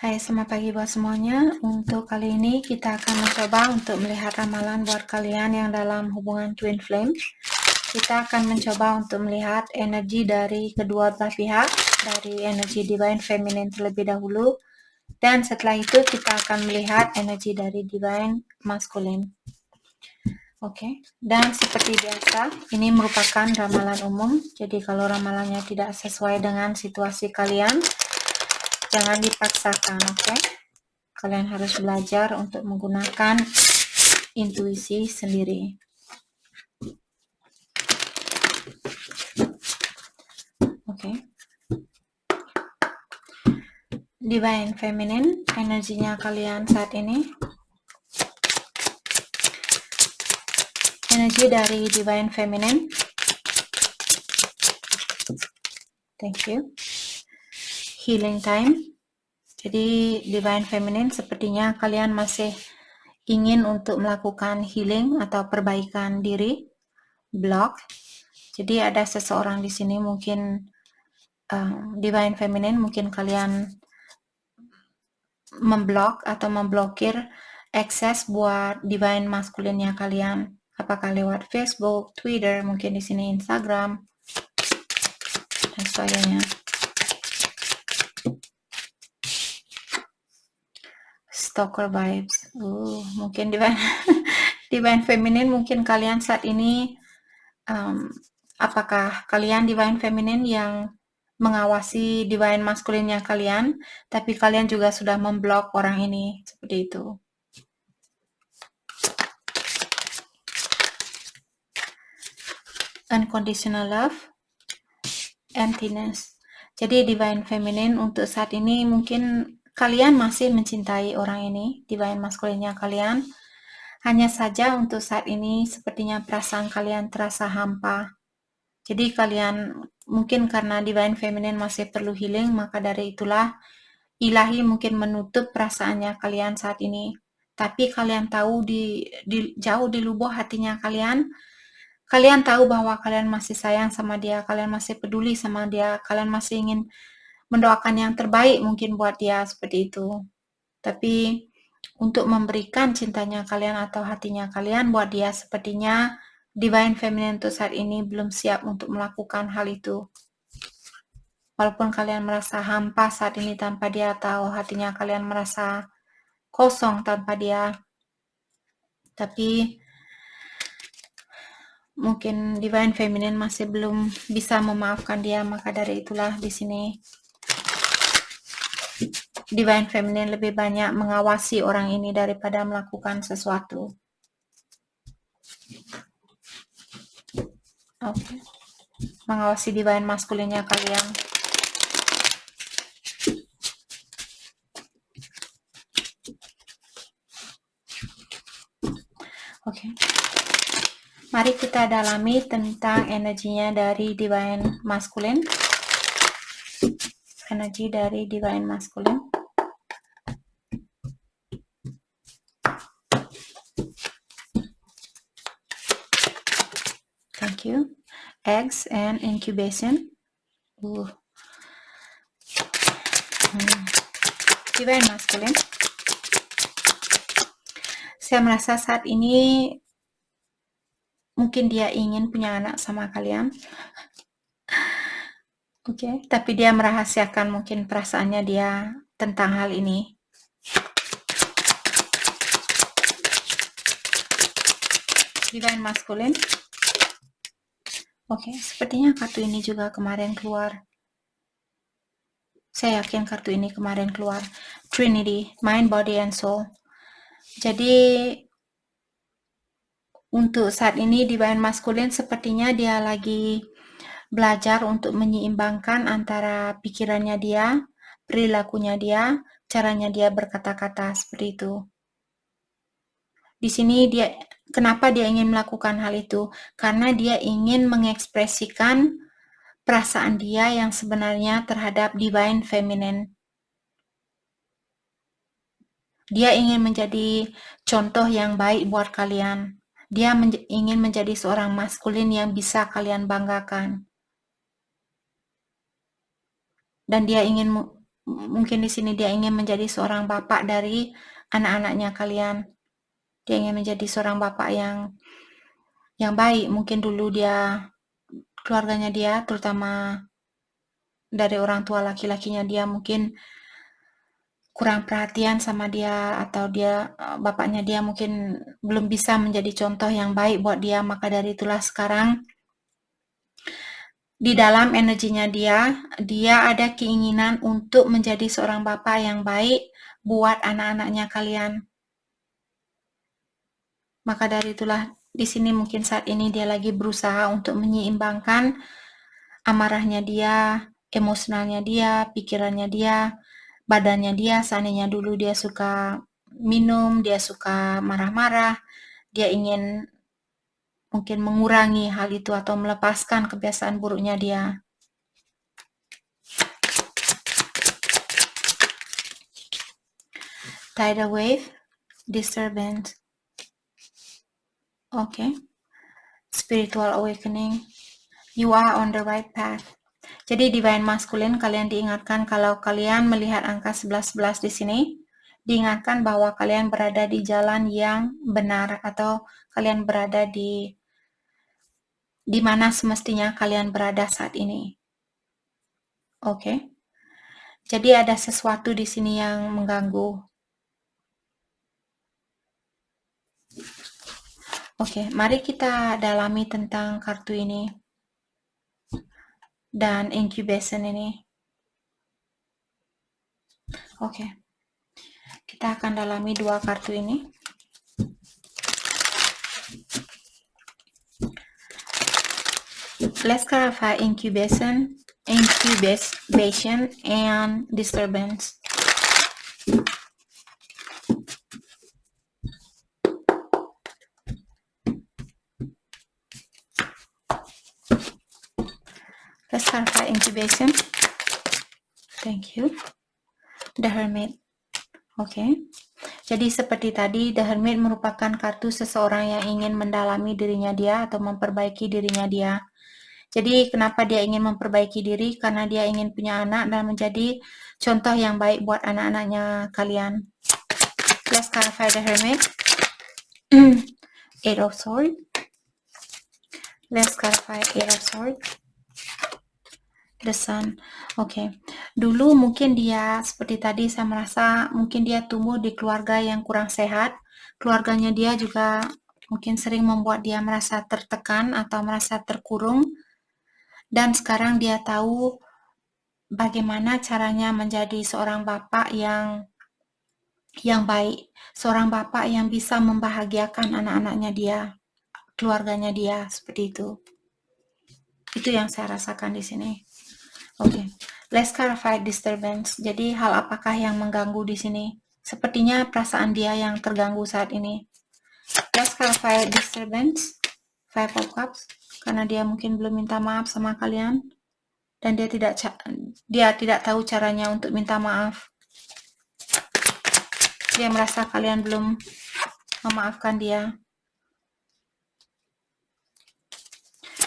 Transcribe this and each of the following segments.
Hai, selamat pagi buat semuanya. Untuk kali ini kita akan mencoba untuk melihat ramalan buat kalian yang dalam hubungan twin flame. Kita akan mencoba untuk melihat energi dari kedua belah pihak, dari energi divine feminine terlebih dahulu, dan setelah itu kita akan melihat energi dari divine masculine. Oke, dan seperti biasa, ini merupakan ramalan umum. Jadi kalau ramalannya tidak sesuai dengan situasi kalian, jangan dipaksakan, oke? Kalian harus belajar untuk menggunakan intuisi sendiri. Oke. Divine Feminine, energinya kalian saat ini. Energi dari Divine Feminine. Thank you. Healing time. Jadi Divine Feminine sepertinya kalian masih ingin untuk melakukan healing atau perbaikan diri. Block. Jadi ada seseorang di sini mungkin Divine Feminine, mungkin kalian memblok atau memblokir akses buat divine masculine-nya kalian. Apakah lewat Facebook, Twitter, mungkin di sini Instagram, dan sebagainya. Stalker vibes. Mungkin divine feminine, mungkin kalian saat ini apakah kalian divine feminine yang mengawasi divine masculine-nya kalian, tapi kalian juga sudah memblok orang ini, seperti itu. Unconditional love, emptiness. Jadi divine feminine untuk saat ini mungkin kalian masih mencintai orang ini, divine masculine-nya kalian. Hanya saja untuk saat ini sepertinya perasaan kalian terasa hampa. Jadi kalian mungkin karena divine feminine masih perlu healing, maka dari itulah ilahi mungkin menutup perasaannya kalian saat ini. Tapi kalian tahu jauh di lubuk hatinya kalian tahu bahwa kalian masih sayang sama dia, kalian masih peduli sama dia, kalian masih ingin mendoakan yang terbaik mungkin buat dia, seperti itu. Tapi untuk memberikan cintanya kalian atau hatinya kalian buat dia, sepertinya divine feminine untuk saat ini belum siap untuk melakukan hal itu. Walaupun kalian merasa hampa saat ini tanpa dia, atau hatinya kalian merasa kosong tanpa dia, tapi mungkin divine feminine masih belum bisa memaafkan dia, maka dari itulah di sini divine feminine lebih banyak mengawasi orang ini daripada melakukan sesuatu. Oke. Mengawasi divine masculine-nya kalian. Oke. Mari kita dalami tentang energinya dari divine masculine. Energi dari divine masculine. Thank you. Eggs and incubation. Divine masculine. Saya merasa saat ini mungkin dia ingin punya anak sama kalian. Oke, tapi dia merahasiakan mungkin perasaannya dia tentang hal ini. Divine masculine. Oke, sepertinya kartu ini juga kemarin keluar. Saya yakin kartu ini kemarin keluar. Trinity, Mind, Body, and Soul. Jadi untuk saat ini divine masculine sepertinya dia lagi belajar untuk menyeimbangkan antara pikirannya dia, perilakunya dia, caranya dia berkata-kata, seperti itu. Di sini kenapa dia ingin melakukan hal itu? Karena dia ingin mengekspresikan perasaan dia yang sebenarnya terhadap divine feminine. Dia ingin menjadi contoh yang baik buat kalian. Dia ingin menjadi seorang maskulin yang bisa kalian banggakan. Dan dia ingin Mungkin di sini dia ingin menjadi seorang bapak dari anak-anaknya kalian. Dia ingin menjadi seorang bapak yang baik. Mungkin dulu keluarganya dia, terutama dari orang tua laki-lakinya dia mungkin kurang perhatian sama dia, atau bapaknya dia mungkin belum bisa menjadi contoh yang baik buat dia. Maka dari itulah sekarang di dalam energinya dia ada keinginan untuk menjadi seorang bapak yang baik buat anak-anaknya kalian. Maka dari itulah di sini mungkin saat ini dia lagi berusaha untuk menyeimbangkan amarahnya dia, emosionalnya dia, pikirannya dia, badannya dia. Seandainya dulu dia suka minum, dia suka marah-marah, dia ingin mungkin mengurangi hal itu atau melepaskan kebiasaan buruknya dia. Tidal wave, disturbance. Okay. Spiritual awakening. You are on the right path. Jadi divine masculine, kalian diingatkan kalau kalian melihat angka 1111 di sini, diingatkan bahwa kalian berada di jalan yang benar, atau kalian berada di mana semestinya kalian berada saat ini. Oke. Jadi ada sesuatu di sini yang mengganggu. Oke, mari kita dalami tentang kartu ini dan incubation ini. Oke. Kita akan dalami dua kartu ini. Let's clarify incubation and disturbance. Let's clarify incubation. Thank you. The Hermit. Oke. Jadi seperti tadi, The Hermit merupakan kartu seseorang yang ingin mendalami dirinya dia atau memperbaiki dirinya dia. Jadi kenapa dia ingin memperbaiki diri? Karena dia ingin punya anak dan menjadi contoh yang baik buat anak-anaknya kalian. Let's clarify The Hermit. Eight of Swords. Let's clarify Eight of Swords. The Sun. Oke. Dulu mungkin dia seperti tadi saya merasa mungkin dia tumbuh di keluarga yang kurang sehat. Keluarganya dia juga mungkin sering membuat dia merasa tertekan atau merasa terkurung. Dan sekarang dia tahu bagaimana caranya menjadi seorang bapak yang baik, seorang bapak yang bisa membahagiakan anak-anaknya dia, keluarganya dia, seperti itu. Itu yang saya rasakan di sini. Oke. Let's clarify disturbance. Jadi hal apakah yang mengganggu di sini? Sepertinya perasaan dia yang terganggu saat ini. Let's clarify disturbance. Five of Cups. Karena dia mungkin belum minta maaf sama kalian. Dan dia tidak tahu caranya untuk minta maaf. Dia merasa kalian belum memaafkan dia.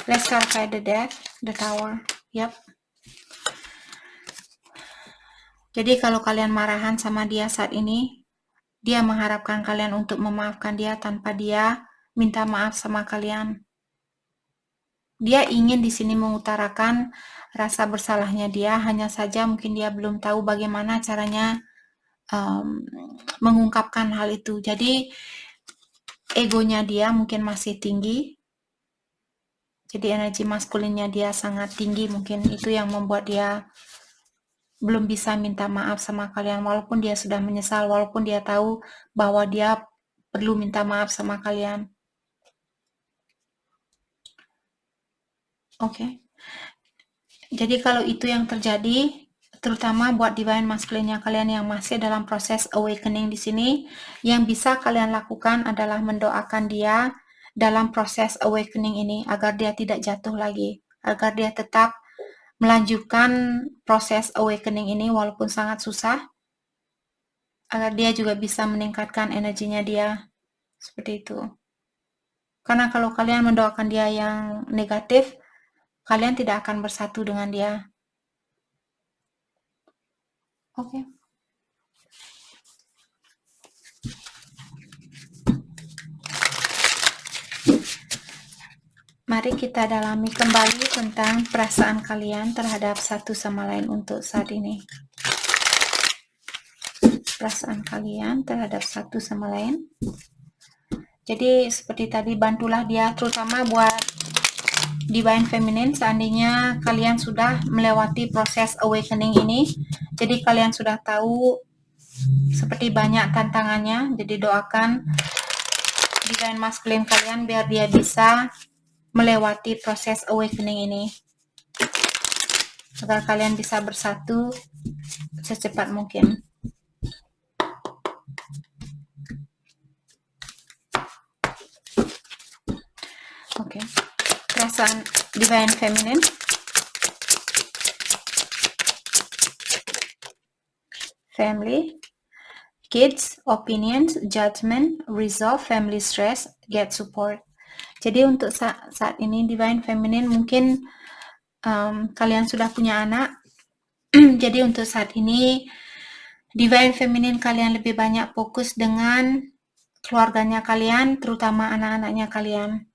Let's clarify the Death. The Tower. Yap. Jadi kalau kalian marahan sama dia saat ini, dia mengharapkan kalian untuk memaafkan dia tanpa dia minta maaf sama kalian. Dia ingin di sini mengutarakan rasa bersalahnya dia, hanya saja mungkin dia belum tahu bagaimana caranya mengungkapkan hal itu. Jadi egonya dia mungkin masih tinggi. Jadi energi maskulinnya dia sangat tinggi, mungkin itu yang membuat dia belum bisa minta maaf sama kalian, walaupun dia sudah menyesal, walaupun dia tahu bahwa dia perlu minta maaf sama kalian. Oke. Jadi kalau itu yang terjadi, terutama buat divine masculine kalian yang masih dalam proses awakening di sini, yang bisa kalian lakukan adalah mendoakan dia dalam proses awakening ini agar dia tidak jatuh lagi, agar dia tetap melanjutkan proses awakening ini walaupun sangat susah, agar dia juga bisa meningkatkan energinya dia, seperti itu. Karena kalau kalian mendoakan dia yang negatif, kalian tidak akan bersatu dengan dia. Oke. Mari kita dalami kembali tentang perasaan kalian terhadap satu sama lain untuk saat ini. Perasaan kalian terhadap satu sama lain. Jadi seperti tadi, bantulah dia, terutama buat Divine Feminine, seandainya kalian sudah melewati proses awakening ini, jadi kalian sudah tahu seperti banyak tantangannya, jadi doakan Divine Masculine kalian biar dia bisa melewati proses awakening ini, agar kalian bisa bersatu secepat mungkin. Oke. Perasaan Divine Feminine. Family, kids, opinions, judgment, resolve, family stress, get support. Jadi untuk saat ini Divine Feminine mungkin kalian sudah punya anak. Jadi untuk saat ini Divine Feminine kalian lebih banyak fokus dengan keluarganya kalian, terutama anak-anaknya kalian.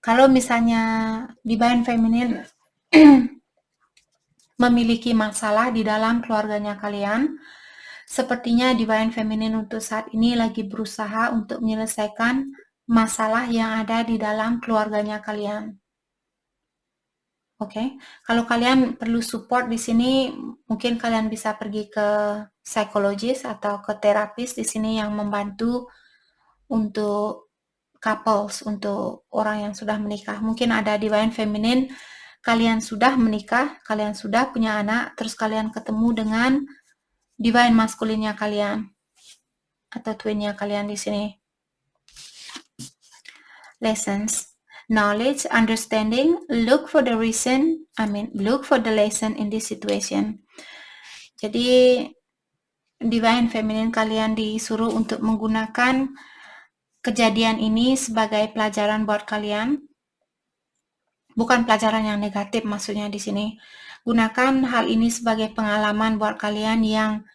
Kalau misalnya Divine Feminine memiliki masalah di dalam keluarganya kalian, sepertinya Divine Feminine untuk saat ini lagi berusaha untuk menyelesaikan masalah yang ada di dalam keluarganya kalian. Oke, kalau kalian perlu support di sini, mungkin kalian bisa pergi ke psikologis atau ke terapis di sini yang membantu untuk couples, untuk orang yang sudah menikah. Mungkin ada Divine Feminine, kalian sudah menikah, kalian sudah punya anak, terus kalian ketemu dengan Divine Masculine-nya kalian atau twin-nya kalian di sini. Lessons. Knowledge, understanding, look for the lesson in this situation. Jadi Divine Feminine kalian disuruh untuk menggunakan kejadian ini sebagai pelajaran buat kalian. Bukan pelajaran yang negatif maksudnya di sini. Gunakan hal ini sebagai pengalaman buat kalian yang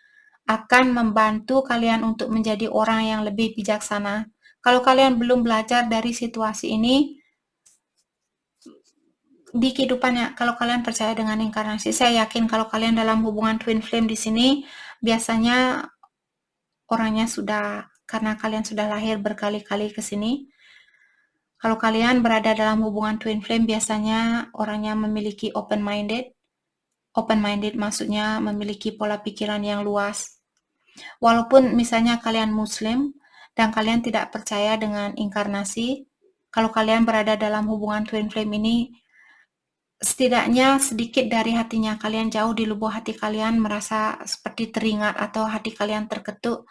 akan membantu kalian untuk menjadi orang yang lebih bijaksana. Kalau kalian belum belajar dari situasi ini, di kehidupannya, kalau kalian percaya dengan inkarnasi, saya yakin kalau kalian dalam hubungan twin flame di sini, biasanya orangnya sudah, karena kalian sudah lahir berkali-kali ke sini. Kalau kalian berada dalam hubungan twin flame, biasanya orangnya memiliki open-minded. Open-minded maksudnya memiliki pola pikiran yang luas. Walaupun misalnya kalian Muslim dan kalian tidak percaya dengan inkarnasi, kalau kalian berada dalam hubungan twin flame ini, setidaknya sedikit dari hatinya kalian, jauh di lubuk hati kalian merasa seperti teringat atau hati kalian terketuk.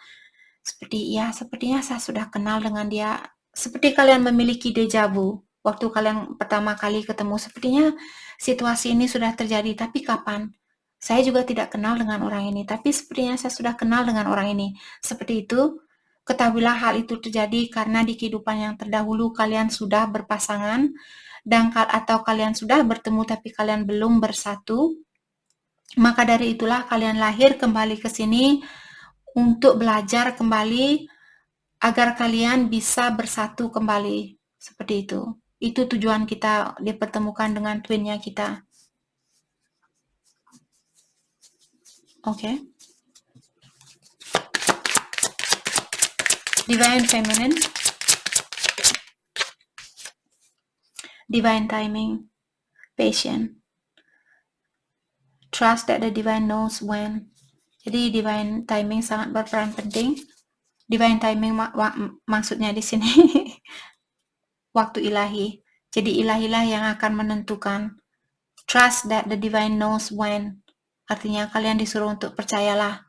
Seperti, ya sepertinya saya sudah kenal dengan dia. Seperti kalian memiliki deja vu. Waktu kalian pertama kali ketemu, sepertinya situasi ini sudah terjadi, tapi kapan? Saya juga tidak kenal dengan orang ini, tapi sepertinya saya sudah kenal dengan orang ini. Seperti itu, ketahuilah hal itu terjadi karena di kehidupan yang terdahulu kalian sudah berpasangan, dan atau kalian sudah bertemu tapi kalian belum bersatu. Maka dari itulah kalian lahir kembali ke sini untuk belajar kembali agar kalian bisa bersatu kembali. Seperti itu. Itu tujuan kita dipertemukan dengan twinnya kita. Oke. Divine Feminine. Divine Timing. Patient. Trust that the divine knows when. Jadi divine timing sangat berperan penting. Divine timing maksudnya di sini waktu ilahi. Jadi ilahilah yang akan menentukan. Trust that the divine knows when. Artinya kalian disuruh untuk percayalah.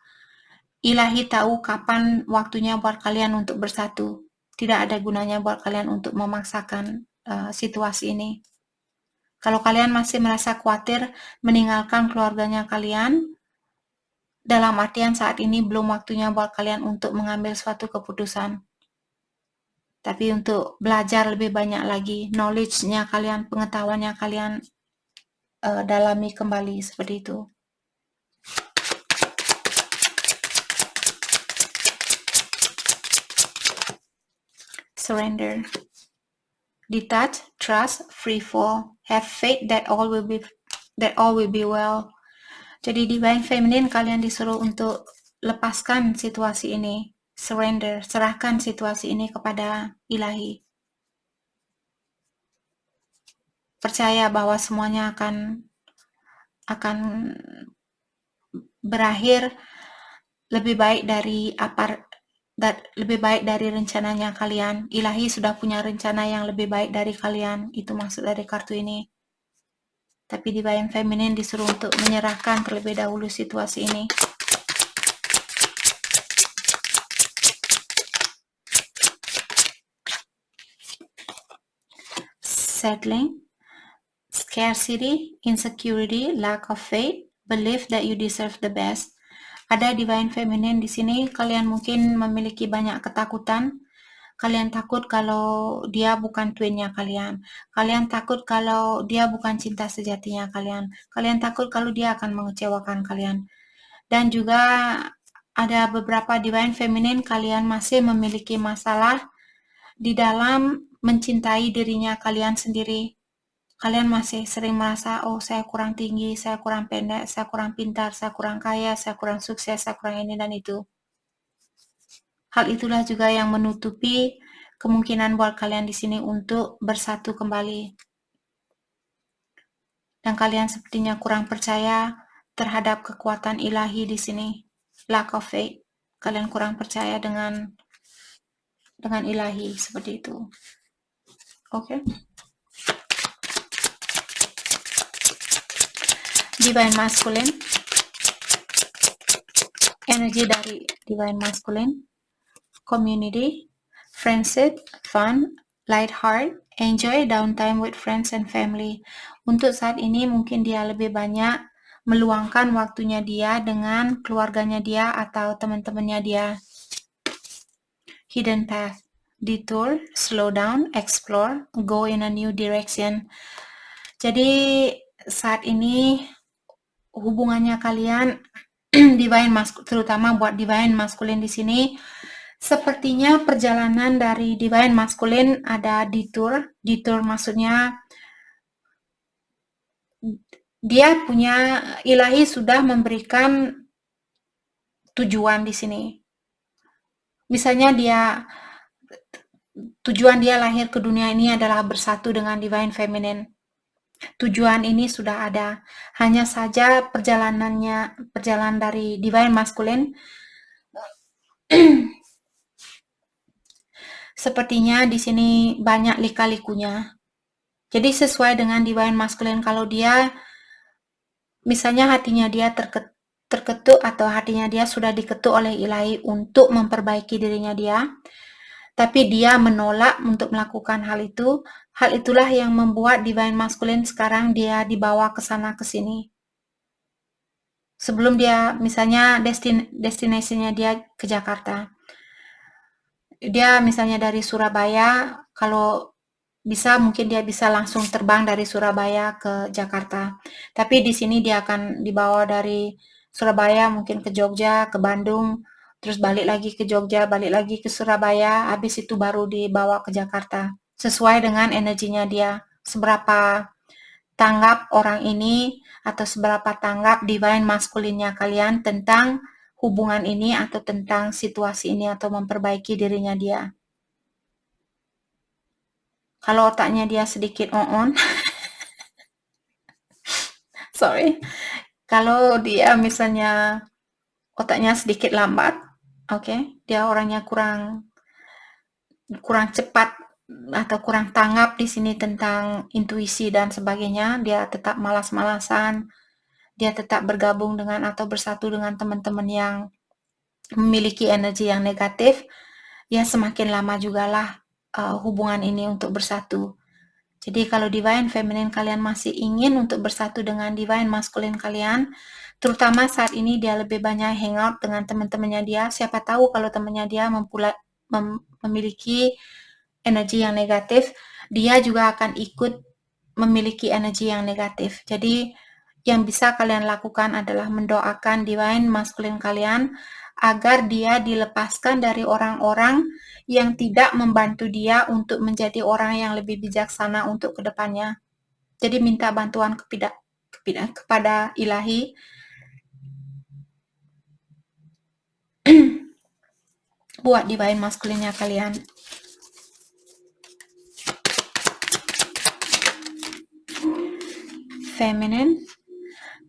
Ilahi tahu kapan waktunya buat kalian untuk bersatu. Tidak ada gunanya buat kalian untuk memaksakan situasi ini. Kalau kalian masih merasa khawatir meninggalkan keluarganya kalian, dalam artian saat ini belum waktunya buat kalian untuk mengambil suatu keputusan. Tapi untuk belajar lebih banyak lagi, knowledge-nya kalian, pengetahuannya kalian dalami kembali seperti itu. surrender, detach, trust, free fall, have faith that all will be well. Jadi divine feminine kalian disuruh untuk lepaskan situasi ini, surrender, serahkan situasi ini kepada ilahi. Percaya bahwa semuanya akan berakhir lebih baik dari rencananya kalian. Ilahi sudah punya rencana yang lebih baik dari kalian. Itu maksud dari kartu ini. Tapi divine feminine disuruh untuk menyerahkan terlebih dahulu situasi ini. Settling, scarcity, insecurity, lack of faith, belief that you deserve the best. Ada divine feminine di sini, kalian mungkin memiliki banyak ketakutan. Kalian takut kalau dia bukan twinnya kalian. Kalian takut kalau dia bukan cinta sejatinya kalian. Kalian takut kalau dia akan mengecewakan kalian. Dan juga ada beberapa divine feminine kalian masih memiliki masalah di dalam mencintai dirinya kalian sendiri. Kalian masih sering merasa, oh saya kurang tinggi, saya kurang pendek, saya kurang pintar, saya kurang kaya, saya kurang sukses, saya kurang ini dan itu. Hal itulah juga yang menutupi kemungkinan buat kalian di sini untuk bersatu kembali. Dan kalian sepertinya kurang percaya terhadap kekuatan ilahi di sini. Lack of faith. Kalian kurang percaya dengan ilahi seperti itu. Oke. Divine Masculine. Energi dari Divine Masculine. Community, friendship, fun, light heart, enjoy downtime with friends and family. Untuk saat ini mungkin dia lebih banyak meluangkan waktunya dia dengan keluarganya dia atau teman-temannya dia. Hidden path, detour, slow down, explore, go in a new direction. Jadi saat ini hubungannya kalian divine masculine, terutama buat divine masculine di sini, sepertinya perjalanan dari divine masculine ada detour. Detour maksudnya dia punya ilahi sudah memberikan tujuan di sini. Misalnya tujuan dia lahir ke dunia ini adalah bersatu dengan divine feminine. Tujuan ini sudah ada. Hanya saja perjalanan dari divine masculine sepertinya di sini banyak lika-likunya. Jadi sesuai dengan divine masculine, kalau dia misalnya hatinya dia terketuk atau hatinya dia sudah diketuk oleh ilahi untuk memperbaiki dirinya dia, tapi dia menolak untuk melakukan hal itu, hal itulah yang membuat divine masculine sekarang dia dibawa ke sana ke sini. Sebelum dia misalnya destinasinya dia ke Jakarta. Dia misalnya dari Surabaya, kalau bisa mungkin dia bisa langsung terbang dari Surabaya ke Jakarta. Tapi di sini dia akan dibawa dari Surabaya mungkin ke Jogja, ke Bandung, terus balik lagi ke Jogja, balik lagi ke Surabaya, habis itu baru dibawa ke Jakarta. Sesuai dengan energinya dia, seberapa tanggap orang ini atau seberapa tanggap divine maskulinnya kalian tentang hubungan ini atau tentang situasi ini atau memperbaiki dirinya dia. Kalau otaknya dia sedikit on, sorry. Kalau dia misalnya otaknya sedikit lambat, oke, dia orangnya kurang cepat atau kurang tanggap di sini tentang intuisi dan sebagainya, dia tetap malas-malasan, dia tetap bergabung dengan atau bersatu dengan teman-teman yang memiliki energi yang negatif, ya semakin lama jugalah hubungan ini untuk bersatu. Jadi kalau divine feminine kalian masih ingin untuk bersatu dengan divine masculine kalian, terutama saat ini dia lebih banyak hangout dengan teman-temannya dia, siapa tahu kalau temannya dia memiliki energi yang negatif, dia juga akan ikut memiliki energi yang negatif. Jadi Yang bisa kalian lakukan adalah mendoakan divine masculine kalian agar dia dilepaskan dari orang-orang yang tidak membantu dia untuk menjadi orang yang lebih bijaksana untuk kedepannya. Jadi minta bantuan kepada ilahi buat divine masculine-nya kalian. Feminine,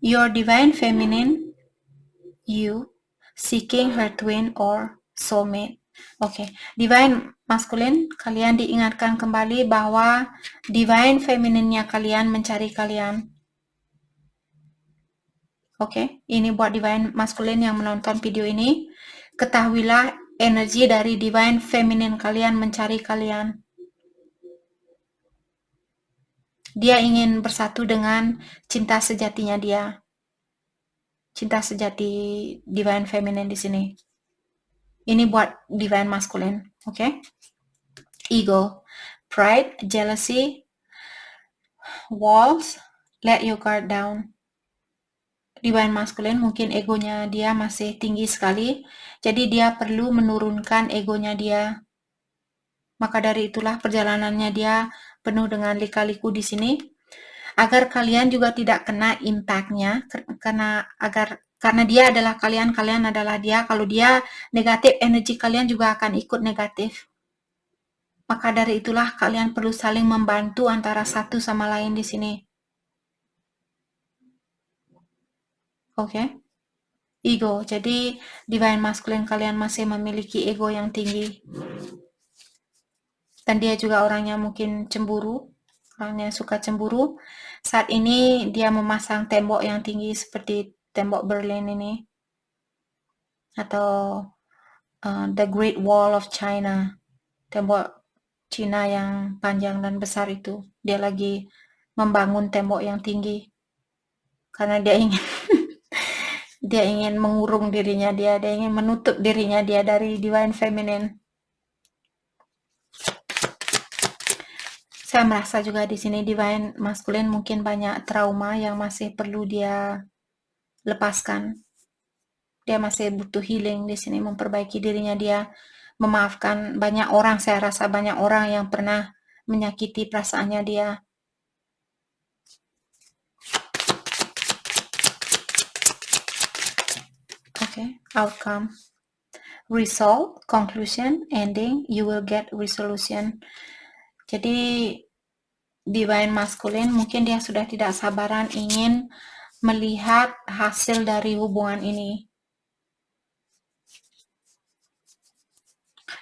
your divine feminine, you seeking her twin or soulmate. Oke, divine masculine, kalian diingatkan kembali bahwa divine feminine-nya kalian mencari kalian. Oke, ini buat divine masculine yang menonton video ini. Ketahuilah energi dari divine feminine kalian mencari kalian. Dia ingin bersatu dengan cinta sejatinya dia. Cinta sejati divine feminine di sini. Ini buat divine masculine, oke? Ego, pride, jealousy, walls, let your guard down. Divine masculine mungkin egonya dia masih tinggi sekali, jadi dia perlu menurunkan egonya dia. Maka dari itulah perjalanannya dia penuh dengan lika-liku di sini, agar kalian juga tidak kena impact-nya, karena dia adalah kalian, kalian adalah dia. Kalau dia negatif, energi kalian juga akan ikut negatif. Maka dari itulah kalian perlu saling membantu antara satu sama lain di sini. Oke? Ego. Jadi divine masculine kalian masih memiliki ego yang tinggi. Dan dia juga orangnya mungkin cemburu. Orangnya suka cemburu. Saat ini dia memasang tembok yang tinggi seperti tembok Berlin ini. Atau The Great Wall of China. Tembok Cina yang panjang dan besar itu. Dia lagi membangun tembok yang tinggi. Karena dia ingin dia ingin mengurung dirinya dia ingin menutup dirinya dia dari divine feminine. Saya merasa juga di sini divine masculine mungkin banyak trauma yang masih perlu dia lepaskan. Dia masih butuh healing di sini, memperbaiki dirinya dia, memaafkan banyak orang. Saya rasa banyak orang yang pernah menyakiti perasaannya dia. Oke, outcome. Result, conclusion, ending, you will get resolution. Jadi divine masculine mungkin dia sudah tidak sabaran ingin melihat hasil dari hubungan ini.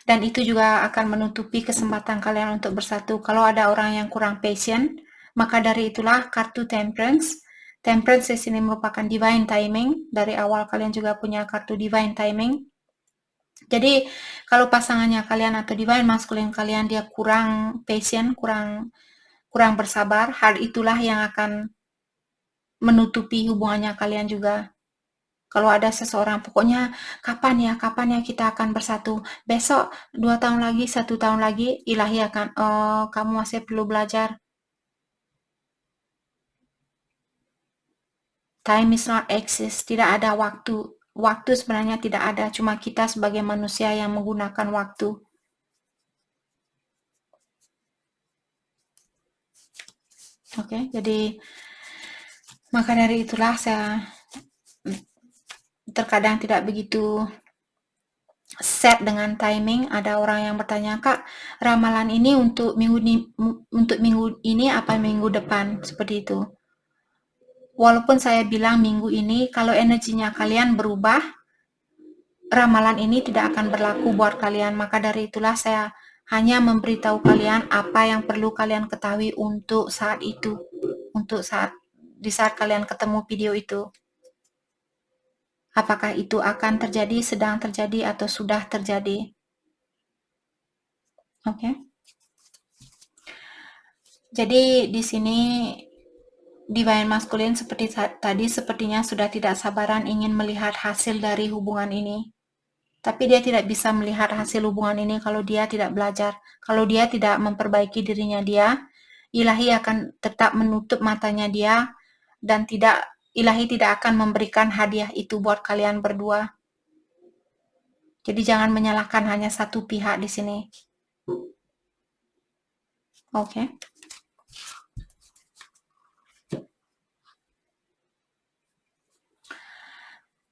Dan itu juga akan menutupi kesempatan kalian untuk bersatu. Kalau ada orang yang kurang patient, maka dari itulah kartu Temperance. Temperance di sini merupakan divine timing. Dari awal kalian juga punya kartu divine timing. Jadi kalau pasangannya kalian atau divine masculine kalian dia kurang patient, kurang bersabar, hal itulah yang akan menutupi hubungannya kalian juga. Kalau ada seseorang, pokoknya kapan ya kita akan bersatu. Besok, 2 tahun lagi, 1 tahun lagi, ilahi akan, oh, kamu masih perlu belajar. Time is not exist, tidak ada waktu. Waktu sebenarnya tidak ada, cuma kita sebagai manusia yang menggunakan waktu. Oke, jadi maka dari itulah saya terkadang tidak begitu set dengan timing. Ada orang yang bertanya, Kak, ramalan ini untuk minggu ini apa minggu depan? Seperti itu. Walaupun saya bilang minggu ini, kalau energinya kalian berubah, ramalan ini tidak akan berlaku buat kalian. Maka dari itulah saya hanya memberitahu kalian apa yang perlu kalian ketahui untuk saat itu. Di saat kalian ketemu video itu. Apakah itu akan terjadi, sedang terjadi, atau sudah terjadi. Oke. Jadi di sini divine masculine seperti tadi sepertinya sudah tidak sabaran ingin melihat hasil dari hubungan ini. Tapi dia tidak bisa melihat hasil hubungan ini kalau dia tidak belajar. Kalau dia tidak memperbaiki dirinya dia, ilahi akan tetap menutup matanya dia dan tidak Ilahi tidak akan memberikan hadiah itu buat kalian berdua. Jadi jangan menyalahkan hanya satu pihak di sini. Oke.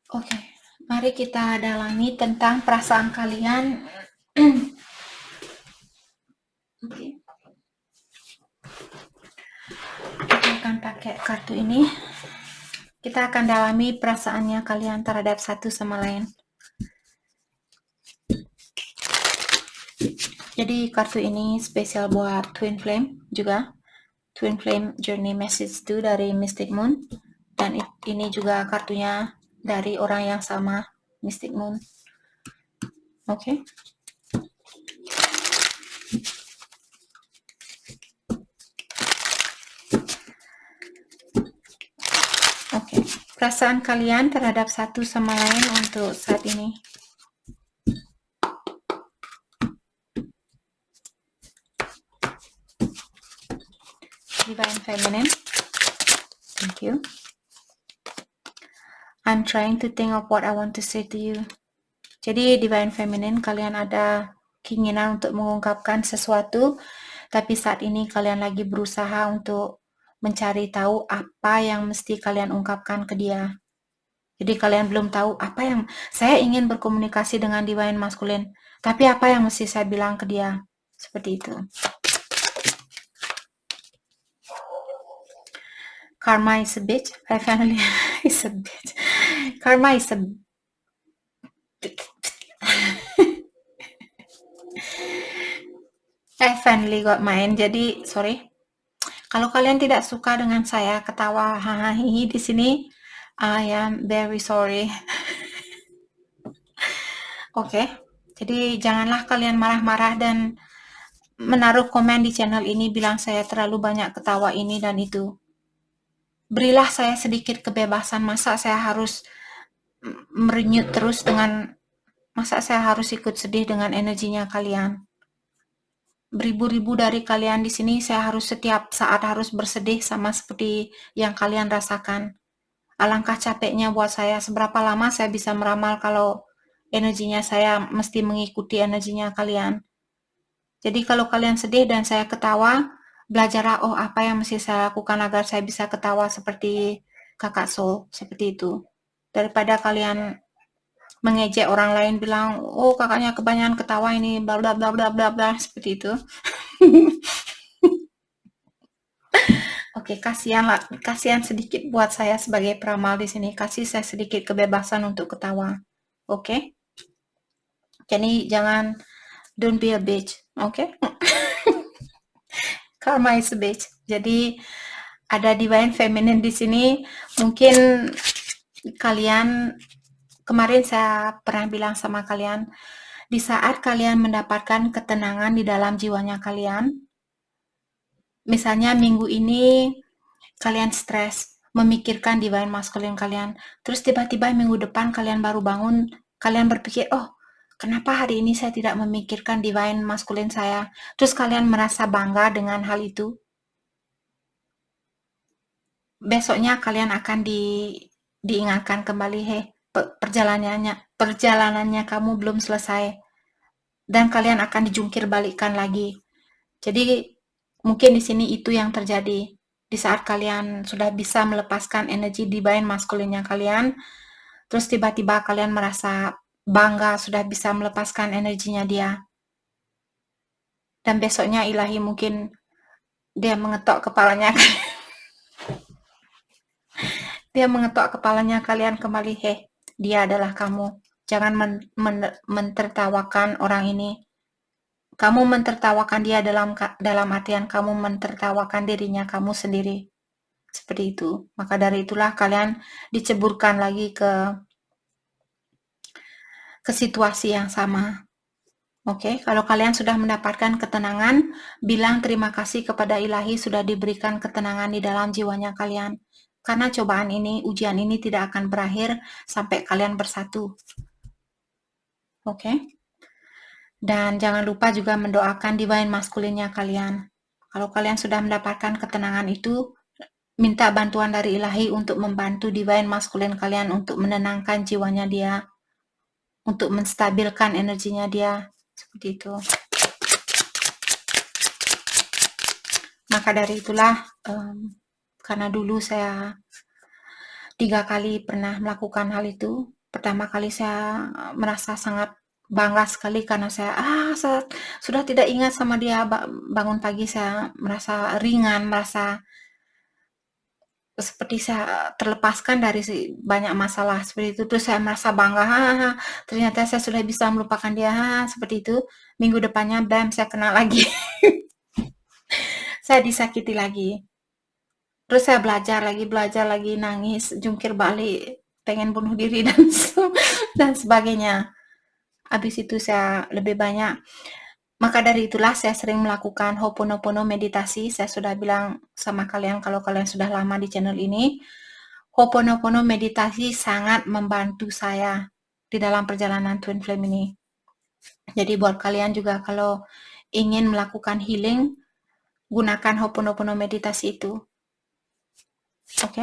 Oke. Mari kita dalami tentang perasaan kalian. Oke. Kita akan pakai kartu ini. Kita akan dalami perasaannya kalian terhadap satu sama lain. Jadi kartu ini spesial buat Twin Flame juga. Twin Flame Journey Message 2 dari Mystic Moon. Dan ini juga kartunya dari orang yang sama, Mystic Moon. Oke. Oke. Perasaan kalian terhadap satu sama lain untuk saat ini. Divine Feminine. Thank you. I'm trying to think of what I want to say to you. Jadi Divine Feminine, kalian ada keinginan untuk mengungkapkan sesuatu, tapi saat ini kalian lagi berusaha untuk mencari tahu apa yang mesti kalian ungkapkan ke dia. Jadi kalian belum tahu apa yang saya ingin berkomunikasi dengan Divine Masculine, tapi apa yang mesti saya bilang ke dia. Seperti itu. Karma is a bitch. I finally is a bitch. Karma is a I finally got mine. Jadi sorry. Kalau kalian tidak suka dengan saya ketawa hahaha di sini, I am very sorry. Oke. Jadi janganlah kalian marah-marah dan menaruh komen di channel ini bilang saya terlalu banyak ketawa ini dan itu. Berilah saya sedikit kebebasan, masa saya harus merenyut terus dengan, masa saya harus ikut sedih dengan energinya kalian. Beribu-ribu dari kalian di sini, saya harus setiap saat harus bersedih sama seperti yang kalian rasakan. Alangkah capeknya buat saya, seberapa lama saya bisa meramal kalau energinya saya mesti mengikuti energinya kalian. Jadi kalau kalian sedih dan saya ketawa, belajarlah, oh apa yang mesti saya lakukan agar saya bisa ketawa seperti kakak Soul, seperti itu. Daripada kalian mengejek orang lain bilang, oh kakaknya kebanyakan ketawa ini, bla bla bla bla bla bla, seperti itu. Oke, kasihan sedikit buat saya sebagai peramal di sini. Kasih saya sedikit kebebasan untuk ketawa. Oke? Jadi jangan, don't be a bitch. Oke? Karma is a bitch. Jadi ada Divine Feminine di sini. Mungkin kalian, kemarin saya pernah bilang sama kalian, di saat kalian mendapatkan ketenangan di dalam jiwanya kalian, misalnya minggu ini kalian stres, memikirkan Divine Masculine kalian, terus tiba-tiba minggu depan kalian baru bangun, kalian berpikir, oh kenapa hari ini saya tidak memikirkan Divine Masculine saya, terus kalian merasa bangga dengan hal itu. Besoknya kalian akan diingatkan kembali, hei, perjalanannya kamu belum selesai, dan kalian akan dijungkir balikkan lagi. Jadi mungkin di sini itu yang terjadi. Di saat kalian sudah bisa melepaskan energi Divine Masculine-nya kalian, terus tiba-tiba kalian merasa bangga sudah bisa melepaskan energinya dia. Dan besoknya ilahi mungkin dia mengetok kepalanya dia mengetok kepalanya kalian kembali, heh, dia adalah kamu. Jangan mentertawakan orang ini. Kamu mentertawakan dia dalam artian kamu mentertawakan dirinya kamu sendiri. Seperti itu. Maka dari itulah kalian diceburkan lagi ke situasi yang sama. Oke, kalau kalian sudah mendapatkan ketenangan, bilang terima kasih kepada ilahi sudah diberikan ketenangan di dalam jiwanya kalian. Karena cobaan ini, ujian ini tidak akan berakhir sampai kalian bersatu. Oke? Dan jangan lupa juga mendoakan Divine Masculine-nya kalian. Kalau kalian sudah mendapatkan ketenangan itu, minta bantuan dari ilahi untuk membantu divine masculine kalian untuk menenangkan jiwanya dia, untuk menstabilkan energinya dia, seperti itu. Maka dari itulah, karena dulu saya 3 kali pernah melakukan hal itu. Pertama kali saya merasa sangat bangga sekali karena saya sudah tidak ingat sama dia. Bangun pagi saya merasa ringan, merasa seperti saya terlepaskan dari banyak masalah seperti itu. Terus saya merasa bangga, ternyata saya sudah bisa melupakan dia, seperti itu. Minggu depannya, bam, saya kena lagi. Saya disakiti lagi. Terus saya belajar lagi, nangis, jungkir balik, pengen bunuh diri dan sebagainya. Habis itu saya lebih banyak. Maka dari itulah saya sering melakukan Ho'oponopono meditasi. Saya sudah bilang sama kalian kalau kalian sudah lama di channel ini, Ho'oponopono meditasi sangat membantu saya di dalam perjalanan Twin Flame ini. Jadi buat kalian juga kalau ingin melakukan healing, gunakan Ho'oponopono meditasi itu. Oke?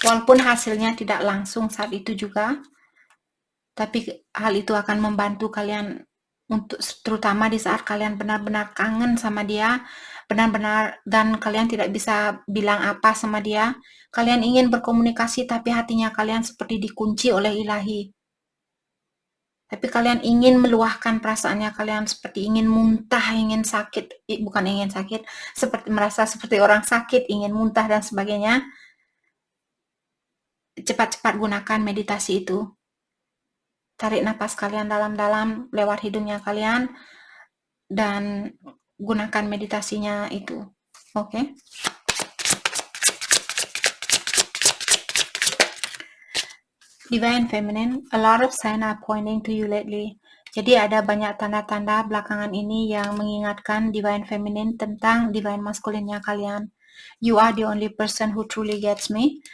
Walaupun hasilnya tidak langsung saat itu juga, tapi hal itu akan membantu kalian untuk terutama di saat kalian benar-benar kangen sama dia, benar-benar dan kalian tidak bisa bilang apa sama dia. Kalian ingin berkomunikasi tapi hatinya kalian seperti dikunci oleh ilahi. Tapi kalian ingin meluahkan perasaannya, kalian seperti ingin muntah, ingin sakit, bukan ingin sakit, seperti merasa seperti orang sakit, ingin muntah dan sebagainya. Cepat-cepat gunakan meditasi itu. Tarik napas kalian dalam-dalam lewat hidungnya kalian dan gunakan meditasinya itu. Oke? Divine Feminine, a lot of signs are pointing to you lately. Jadi ada banyak tanda-tanda belakangan ini yang mengingatkan Divine Feminine tentang Divine Masculine-nya kalian. You are the only person who truly gets me.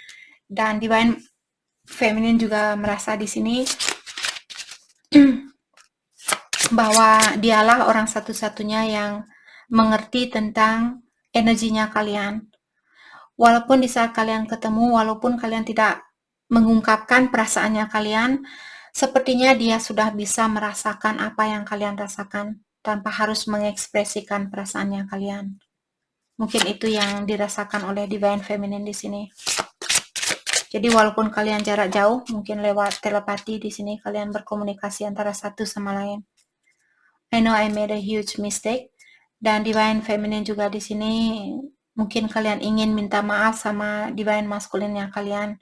Dan Divine Feminine juga merasa di sini bahwa dialah orang satu-satunya yang mengerti tentang energinya kalian. Walaupun di saat kalian ketemu, walaupun kalian tidak mengungkapkan perasaannya kalian, sepertinya dia sudah bisa merasakan apa yang kalian rasakan tanpa harus mengekspresikan perasaannya kalian. Mungkin itu yang dirasakan oleh Divine Feminine di sini. Jadi walaupun kalian jarak jauh, mungkin lewat telepati di sini kalian berkomunikasi antara satu sama lain. I know I made a huge mistake. Dan Divine Feminine juga di sini mungkin kalian ingin minta maaf sama Divine Masculine-nya kalian.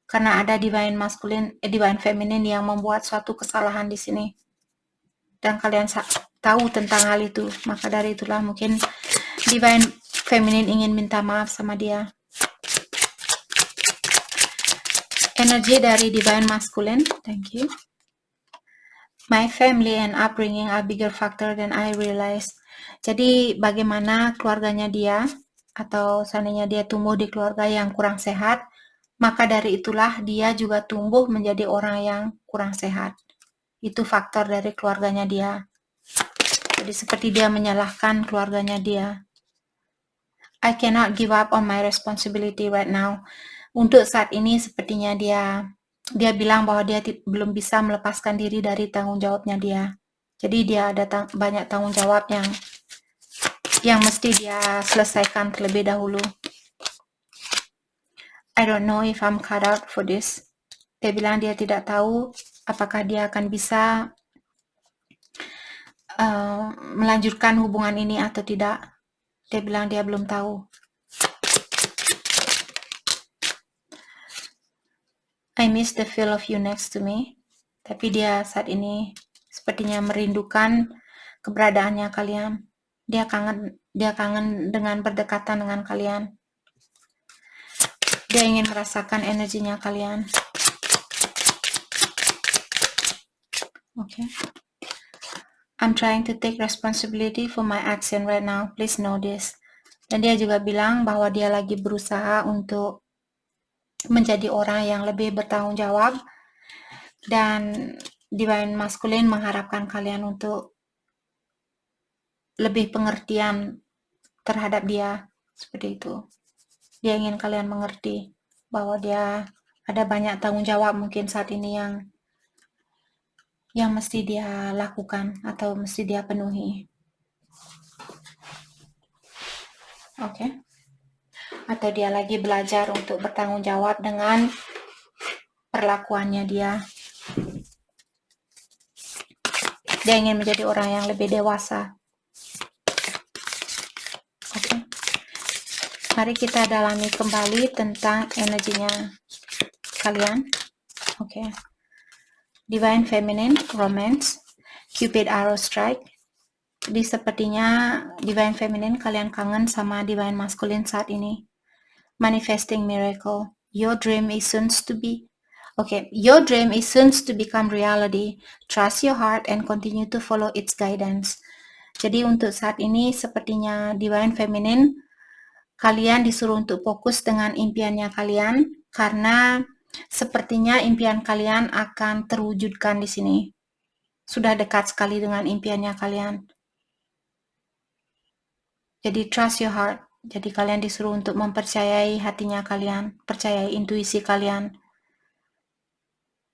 Karena ada Divine Feminine yang membuat suatu kesalahan di sini. Dan kalian tahu tentang hal itu. Maka dari itulah mungkin Divine Feminine ingin minta maaf sama dia. Energi dari Divine Masculine. Thank you. My family and upbringing are bigger factor than I realize. Jadi bagaimana keluarganya dia, atau seandainya dia tumbuh di keluarga yang kurang sehat, maka dari itulah dia juga tumbuh menjadi orang yang kurang sehat. Itu faktor dari keluarganya dia. Jadi seperti dia menyalahkan keluarganya dia. I cannot give up on my responsibility right now. Untuk saat ini sepertinya dia bilang bahwa dia belum bisa melepaskan diri dari tanggung jawabnya dia. Jadi dia ada banyak tanggung jawab yang mesti dia selesaikan terlebih dahulu. I don't know if I'm cut out for this. Dia bilang dia tidak tahu apakah dia akan bisa melanjutkan hubungan ini atau tidak. Dia bilang dia belum tahu. I miss the feel of you next to me. Tapi dia saat ini sepertinya merindukan keberadaannya kalian. Dia kangen dengan berdekatan dengan kalian. Dia ingin merasakan energinya kalian. Okay. I'm trying to take responsibility for my action right now. Please know this. Dan dia juga bilang bahwa dia lagi berusaha untuk menjadi orang yang lebih bertanggung jawab. Dan Divine Masculine mengharapkan kalian untuk lebih pengertian terhadap dia. Seperti itu. Dia ingin kalian mengerti bahwa dia ada banyak tanggung jawab mungkin saat ini yang mesti dia lakukan atau mesti dia penuhi. Oke. Atau dia lagi belajar untuk bertanggung jawab dengan perlakuannya dia. Dia ingin menjadi orang yang lebih dewasa. Oke. Mari kita dalami kembali tentang energinya kalian. Oke. Divine Feminine, Romance, Cupid Arrow Strike. Jadi sepertinya Divine Feminine kalian kangen sama Divine Masculine saat ini. Manifesting Miracle. Your dream is soon to be. Okay, your dream is soon to become reality. Trust your heart and continue to follow its guidance. Jadi untuk saat ini sepertinya Divine Feminine kalian disuruh untuk fokus dengan impiannya kalian karena sepertinya impian kalian akan terwujudkan di sini. Sudah dekat sekali dengan impiannya kalian. Jadi trust your heart. Jadi kalian disuruh untuk mempercayai hatinya kalian, percayai intuisi kalian.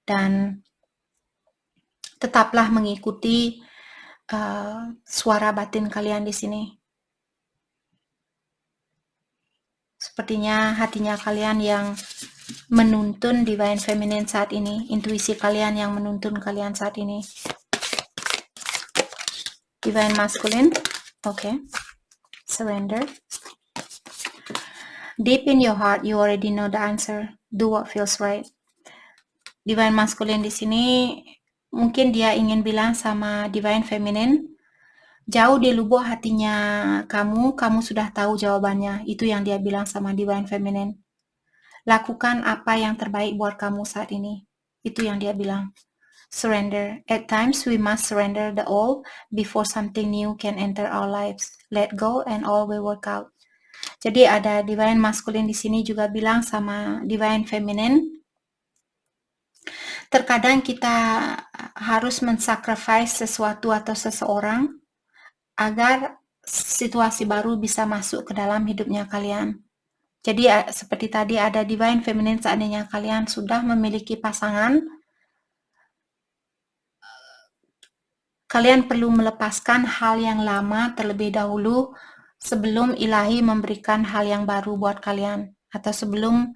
Dan tetaplah mengikuti suara batin kalian di sini. Sepertinya hatinya kalian yang menuntun Divine Feminine saat ini, intuisi kalian yang menuntun kalian saat ini. Divine Masculine, okay. Surrender. Deep in your heart, you already know the answer. Do what feels right. Divine Masculine di sini mungkin dia ingin bilang sama Divine Feminine, jauh di lubuk hatinya kamu sudah tahu jawabannya. Itu yang dia bilang sama Divine Feminine. Lakukan apa yang terbaik buat kamu saat ini. Itu yang dia bilang. Surrender. At times we must surrender the all before something new can enter our lives. Let go and all will work out. Jadi ada Divine Masculine di sini juga bilang sama Divine Feminine, terkadang kita harus mensacrifice sesuatu atau seseorang agar situasi baru bisa masuk ke dalam hidupnya kalian. Jadi seperti tadi ada Divine Feminine, seandainya kalian sudah memiliki pasangan, kalian perlu melepaskan hal yang lama terlebih dahulu sebelum Ilahi memberikan hal yang baru buat kalian. Atau sebelum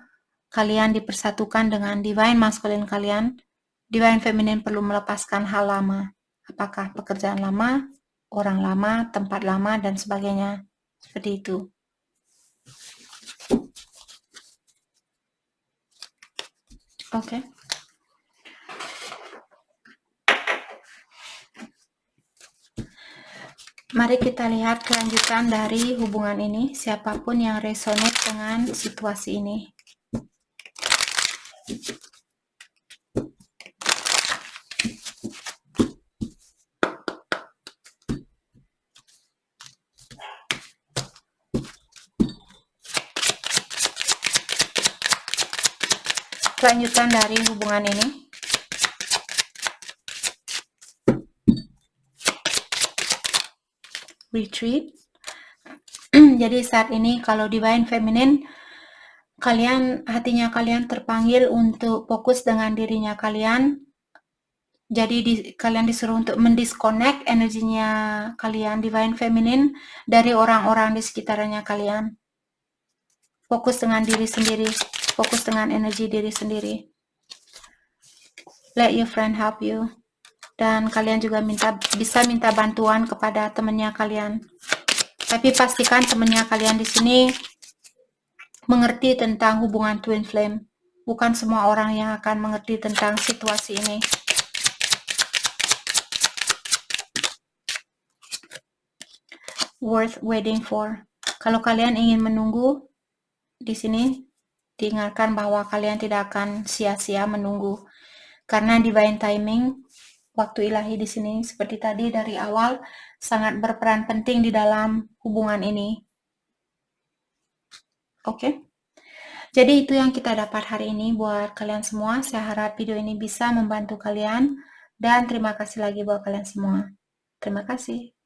kalian dipersatukan dengan Divine Masculine kalian, Divine Feminine perlu melepaskan hal lama. Apakah pekerjaan lama, orang lama, tempat lama, dan sebagainya. Seperti itu. Oke. Mari kita lihat kelanjutan dari hubungan ini, siapapun yang resonate dengan situasi ini. Kelanjutan dari hubungan ini. Retreat. Jadi saat ini kalau Divine Feminine, hatinya kalian terpanggil untuk fokus dengan dirinya kalian. Jadi kalian disuruh untuk mendisconnect energinya kalian, Divine Feminine, dari orang-orang di sekitarnya kalian. Fokus dengan diri sendiri, fokus dengan energi diri sendiri. Let your friend help you. Dan kalian juga bisa minta bantuan kepada temannya kalian. Tapi pastikan temannya kalian di sini mengerti tentang hubungan twin flame. Bukan semua orang yang akan mengerti tentang situasi ini. Worth waiting for. Kalau kalian ingin menunggu, di sini diingatkan bahwa kalian tidak akan sia-sia menunggu. Karena divine timing, waktu ilahi di sini seperti tadi dari awal sangat berperan penting di dalam hubungan ini. Oke. Jadi itu yang kita dapat hari ini buat kalian semua. Saya harap video ini bisa membantu kalian dan terima kasih lagi buat kalian semua. Terima kasih.